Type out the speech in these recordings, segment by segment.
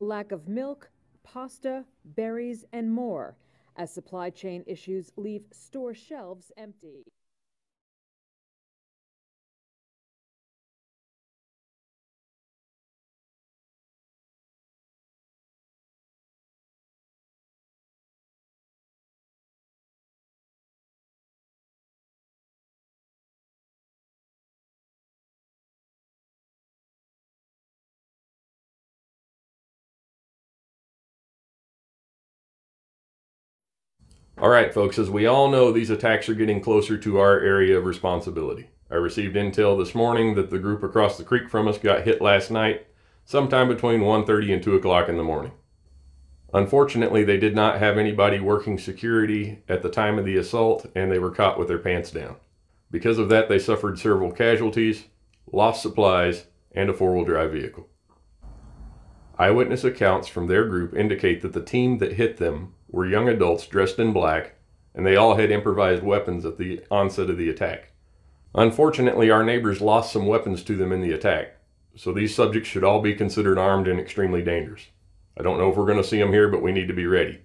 lack of milk, pasta, berries, and more, as supply chain issues leave store shelves empty. All right, folks, as we all know, these attacks are getting closer to our area of responsibility. I received intel this morning that the group across the creek from us got hit last night, sometime between 1:30 and 2 o'clock in the morning. Unfortunately, they did not have anybody working security at the time of the assault, and they were caught with their pants down. Because of that, they suffered several casualties, lost supplies, and a four-wheel drive vehicle. Eyewitness accounts from their group indicate that the team that hit them were young adults dressed in black, and they all had improvised weapons at the onset of the attack. Unfortunately, our neighbors lost some weapons to them in the attack, so these subjects should all be considered armed and extremely dangerous. I don't know if we're going to see them here, but we need to be ready.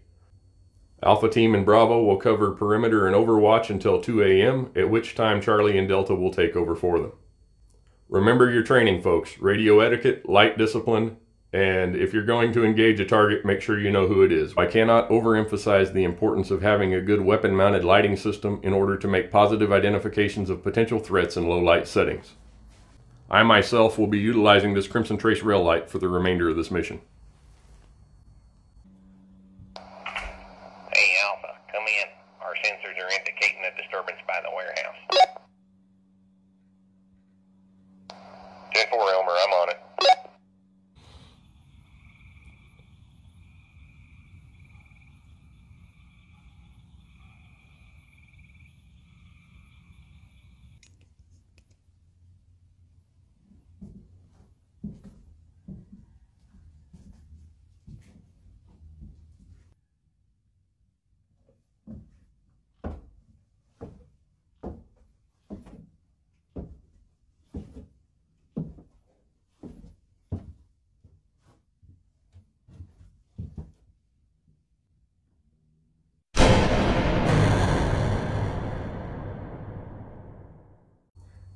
Alpha Team and Bravo will cover perimeter and overwatch until 2 a.m., at which time Charlie and Delta will take over for them. Remember your training, folks. Radio etiquette, light discipline, and if you're going to engage a target, make sure you know who it is. I cannot overemphasize the importance of having a good weapon-mounted lighting system in order to make positive identifications of potential threats in low-light settings. I myself will be utilizing this Crimson Trace Raillight for the remainder of this mission. Hey, Alpha, come in. Our sensors are indicating a disturbance by the warehouse. 10-4, Elmer, I'm on it.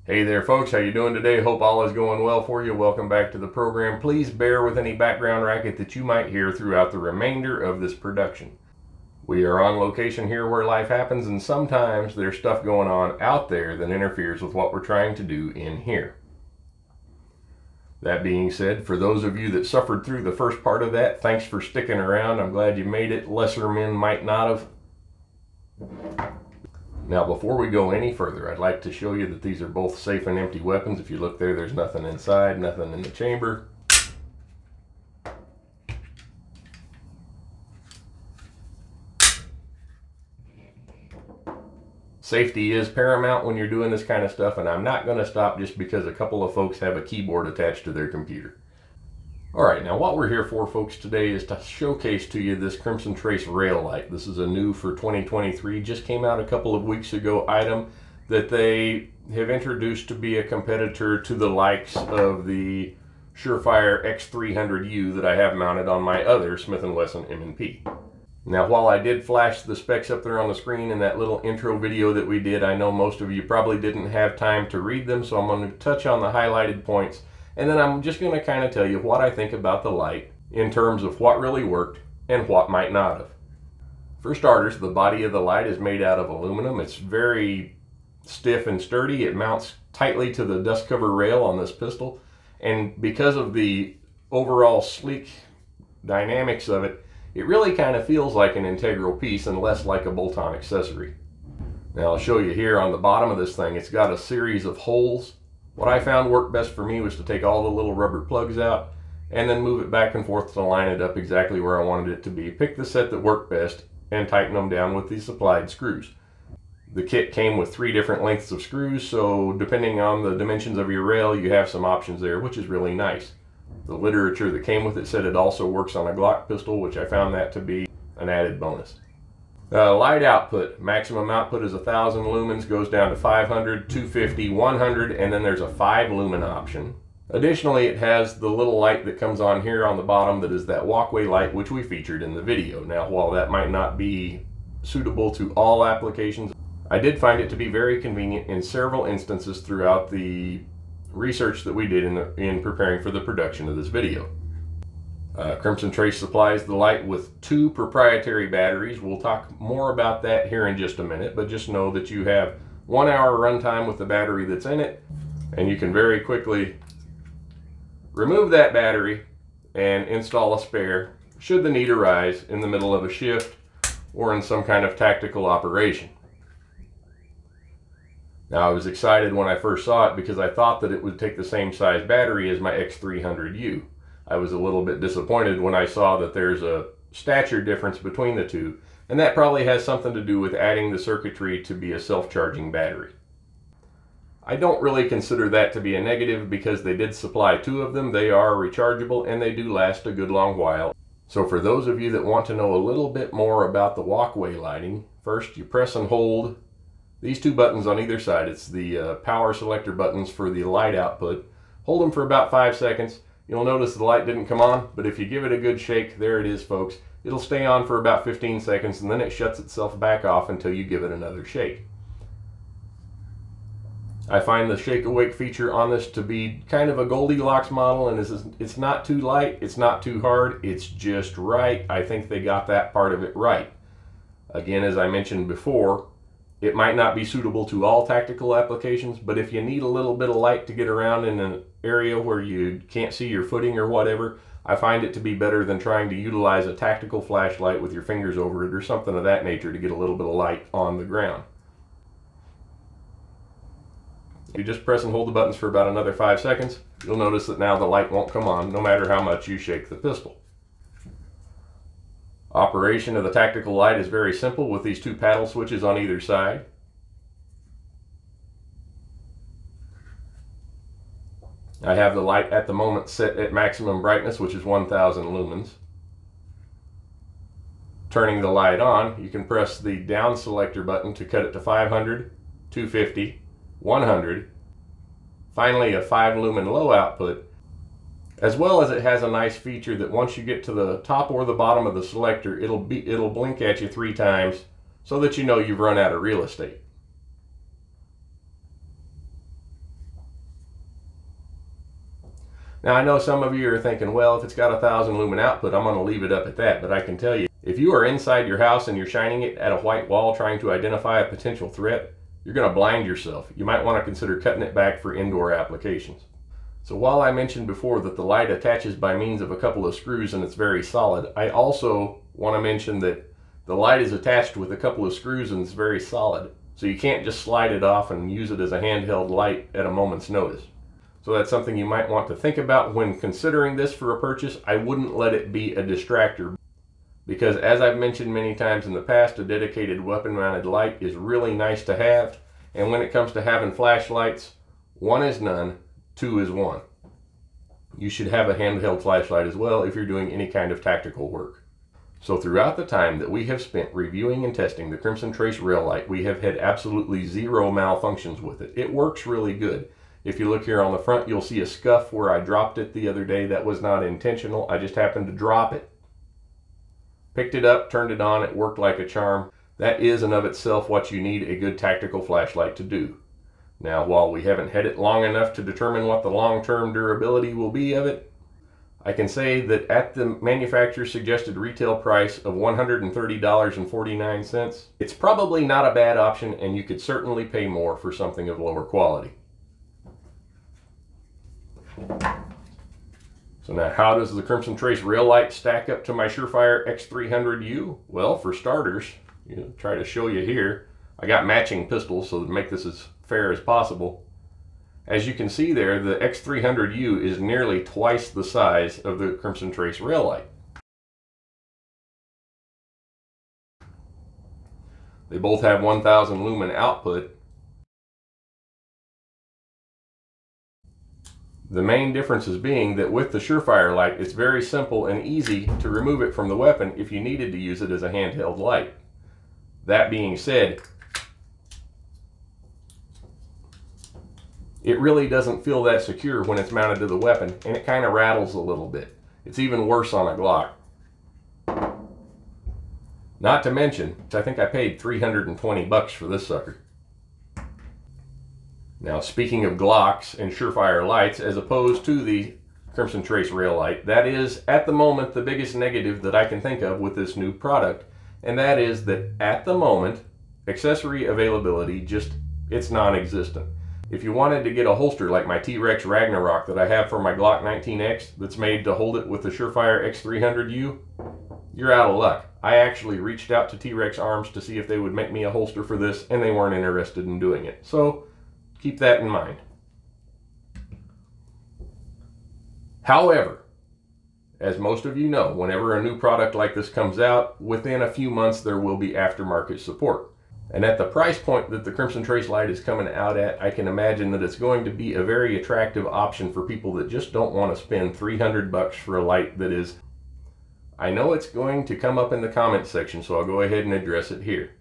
Hey there, folks. How you doing today? Hope all is going well for you. Welcome back to the program. Please bear with any background racket that you might hear throughout the remainder of this production. We are on location here where life happens, and sometimes there's stuff going on out there that interferes with what we're trying to do in here. That being said, for those of you that suffered through the first part of that, thanks for sticking around. I'm glad you made it. Lesser men might not have. Now, before we go any further, I'd like to show you that these are both safe and empty weapons. If you look there, there's nothing inside, nothing in the chamber. Safety is paramount when you're doing this kind of stuff, and I'm not going to stop just because a couple of folks have a keyboard attached to their computer. Alright, now what we're here for, folks, today is to showcase to you this Crimson Trace Raillight. This is a new for 2023, just came out a couple of weeks ago item that they have introduced to be a competitor to the likes of the Surefire X300U that I have mounted on my other Smith & Wesson M&P. Now, while I did flash the specs up there on the screen in that little intro video that we did, I know most of you probably didn't have time to read them, so I'm going to touch on the highlighted points. And then I'm just going to kind of tell you what I think about the light in terms of what really worked and what might not have. For starters, the body of the light is made out of aluminum. It's very stiff and sturdy. It mounts tightly to the dust cover rail on this pistol. And because of the overall sleek dynamics of it, it really kind of feels like an integral piece and less like a bolt-on accessory. Now I'll show you here on the bottom of this thing, it's got a series of holes. What I found worked best for me was to take all the little rubber plugs out and then move it back and forth to line it up exactly where I wanted it to be. Pick the set that worked best and tighten them down with the supplied screws. The kit came with 3 different lengths of screws, so depending on the dimensions of your rail, you have some options there, which is really nice. The literature that came with it said it also works on a Glock pistol, which I found that to be an added bonus. Light output, maximum output is 1000 lumens, goes down to 500, 250, 100, and then there's a 5 lumen option. Additionally, it has the little light that comes on here on the bottom that is that walkway light which we featured in the video. Now, while that might not be suitable to all applications, I did find it to be very convenient in several instances throughout the research that we did in preparing for the production of this video. Crimson Trace supplies the light with 2 proprietary batteries. We'll talk more about that here in just a minute, but just know that you have 1 hour runtime with the battery that's in it, and you can very quickly remove that battery and install a spare should the need arise in the middle of a shift or in some kind of tactical operation. Now, I was excited when I first saw it because I thought that it would take the same size battery as my X300U. I was a little bit disappointed when I saw that there's a stature difference between the two, and that probably has something to do with adding the circuitry to be a self-charging battery. I don't really consider that to be a negative because they did supply 2 of them. They are rechargeable and they do last a good long while. So for those of you that want to know a little bit more about the walkway lighting, first you press and hold these 2 buttons on either side. It's the power selector buttons for the light output. Hold them for about 5 seconds. You'll notice the light didn't come on, but if you give it a good shake, there it is, folks. It'll stay on for about 15 seconds and then it shuts itself back off until you give it another shake. I find the shake awake feature on this to be kind of a Goldilocks model, and it's not too light, it's not too hard, it's just right. I think they got that part of it right. Again, as I mentioned before, it might not be suitable to all tactical applications, but if you need a little bit of light to get around in an area where you can't see your footing or whatever, I find it to be better than trying to utilize a tactical flashlight with your fingers over it or something of that nature to get a little bit of light on the ground. You just press and hold the buttons for about another 5 seconds. You'll notice that now the light won't come on no matter how much you shake the pistol. Operation of the tactical light is very simple with these 2 paddle switches on either side. I have the light at the moment set at maximum brightness, which is 1000 lumens. Turning the light on, you can press the down selector button to cut it to 500, 250, 100, finally a 5 lumen low output, as well as it has a nice feature that once you get to the top or the bottom of the selector, it'll blink at you 3 times so that you know you've run out of real estate. Now, I know some of you are thinking, well, if it's got 1000 lumen output, I'm going to leave it up at that, but I can tell you, if you are inside your house and you're shining it at a white wall trying to identify a potential threat, you're going to blind yourself. You might want to consider cutting it back for indoor applications. So while I mentioned before that the light attaches by means of a couple of screws and it's very solid, I also want to mention that the light is attached with a couple of screws and it's very solid. So you can't just slide it off and use it as a handheld light at a moment's notice. So that's something you might want to think about when considering this for a purchase. I wouldn't let it be a distractor, because as I've mentioned many times in the past, a dedicated weapon mounted light is really nice to have, and when it comes to having flashlights, 1 is none, 2 is 1. You should have a handheld flashlight as well if you're doing any kind of tactical work. So throughout the time that we have spent reviewing and testing the Crimson Trace Raillight, we have had absolutely 0 malfunctions with it. It works really good. If you look here on the front, you'll see a scuff where I dropped it the other day. That was not intentional. I just happened to drop it. Picked it up, turned it on, it worked like a charm. That is in of itself what you need a good tactical flashlight to do. Now, while we haven't had it long enough to determine what the long-term durability will be of it, I can say that at the manufacturer's suggested retail price of $130.49, it's probably not a bad option, and you could certainly pay more for something of lower quality. So now, how does the Crimson Trace Raillight stack up to my Surefire X300U? Well, for starters, try to show you here, I got matching pistols so to make this as fair as possible. As you can see there, the X300U is nearly twice the size of the Crimson Trace Raillight. They both have 1000 lumen output. The main differences being that with the Surefire light, it's very simple and easy to remove it from the weapon if you needed to use it as a handheld light. That being said, It really doesn't feel that secure when it's mounted to the weapon, and it kind of rattles a little bit. It's even worse on a Glock. Not to mention, I think I paid $320 for this sucker. Now, speaking of Glocks and Surefire lights, as opposed to the Crimson Trace Raillight, that is, at the moment, the biggest negative that I can think of with this new product. And that is that, at the moment, accessory availability it's non-existent. If you wanted to get a holster like my T-Rex Ragnarok that I have for my Glock 19X that's made to hold it with the Surefire X300U, you're out of luck. I actually reached out to T-Rex Arms to see if they would make me a holster for this, and they weren't interested in doing it. So, keep that in mind. However, as most of you know, whenever a new product like this comes out, within a few months there will be aftermarket support. And at the price point that the Crimson Trace light is coming out at, I can imagine that it's going to be a very attractive option for people that just don't want to spend $300 for a light that is... I know it's going to come up in the comment section, so I'll go ahead and address it here.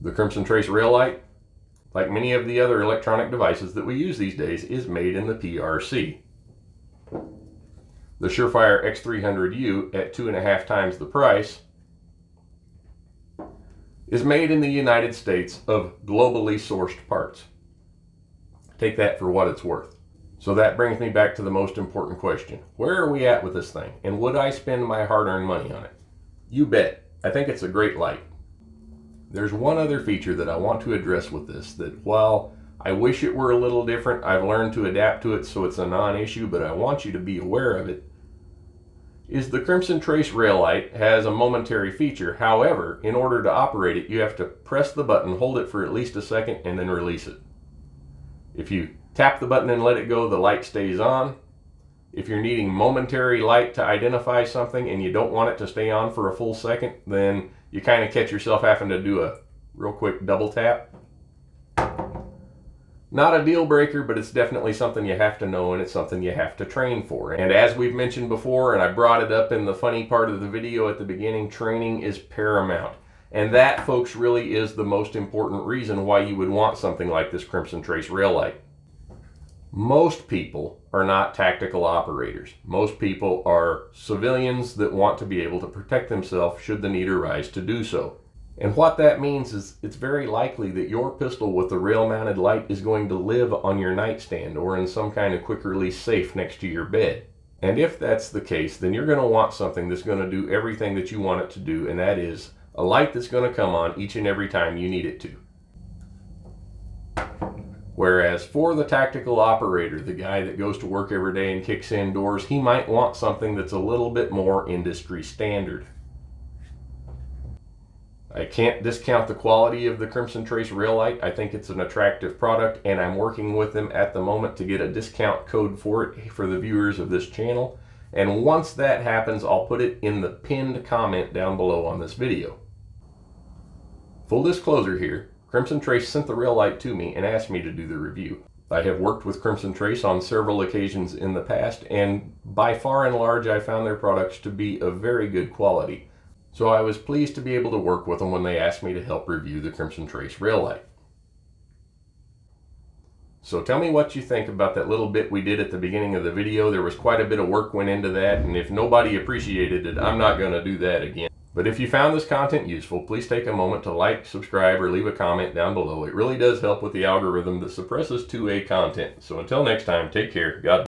The Crimson Trace Raillight, like many of the other electronic devices that we use these days, is made in the PRC. The Surefire X300U, at 2.5 times the price, is made in the United States of globally sourced parts. Take that for what it's worth. So that brings me back to the most important question. Where are we at with this thing? And would I spend my hard-earned money on it? You bet. I think it's a great light. There's one other feature that I want to address with this, that while I wish it were a little different, I've learned to adapt to it so it's a non-issue, but I want you to be aware of it, is the Crimson Trace Raillight has a momentary feature. However, in order to operate it, you have to press the button, hold it for at least a second, and then release it. If you tap the button and let it go, the light stays on. If you're needing momentary light to identify something and you don't want it to stay on for a full second, then you kind of catch yourself having to do a real quick double tap. Not a deal breaker, but it's definitely something you have to know, and it's something you have to train for. And as we've mentioned before, and I brought it up in the funny part of the video at the beginning, training is paramount. And that, folks, really is the most important reason why you would want something like this Crimson Trace Raillight. Most people are not tactical operators. Most people are civilians that want to be able to protect themselves should the need arise to do so. And what that means is it's very likely that your pistol with the rail-mounted light is going to live on your nightstand or in some kind of quick-release safe next to your bed. And if that's the case, then you're going to want something that's going to do everything that you want it to do, and that is a light that's going to come on each and every time you need it to. Whereas for the tactical operator, the guy that goes to work every day and kicks indoors, he might want something that's a little bit more industry standard. I can't discount the quality of the Crimson Trace Raillight. I think it's an attractive product, and I'm working with them at the moment to get a discount code for it for the viewers of this channel. And once that happens, I'll put it in the pinned comment down below on this video. Full disclosure here, Crimson Trace sent the Raillight to me and asked me to do the review. I have worked with Crimson Trace on several occasions in the past, and by far and large I found their products to be of very good quality. So I was pleased to be able to work with them when they asked me to help review the Crimson Trace Raillight. So tell me what you think about that little bit we did at the beginning of the video. There was quite a bit of work went into that, and if nobody appreciated it, I'm not going to do that again. But if you found this content useful, please take a moment to like, subscribe, or leave a comment down below. It really does help with the algorithm that suppresses 2A content. So until next time, take care. God bless.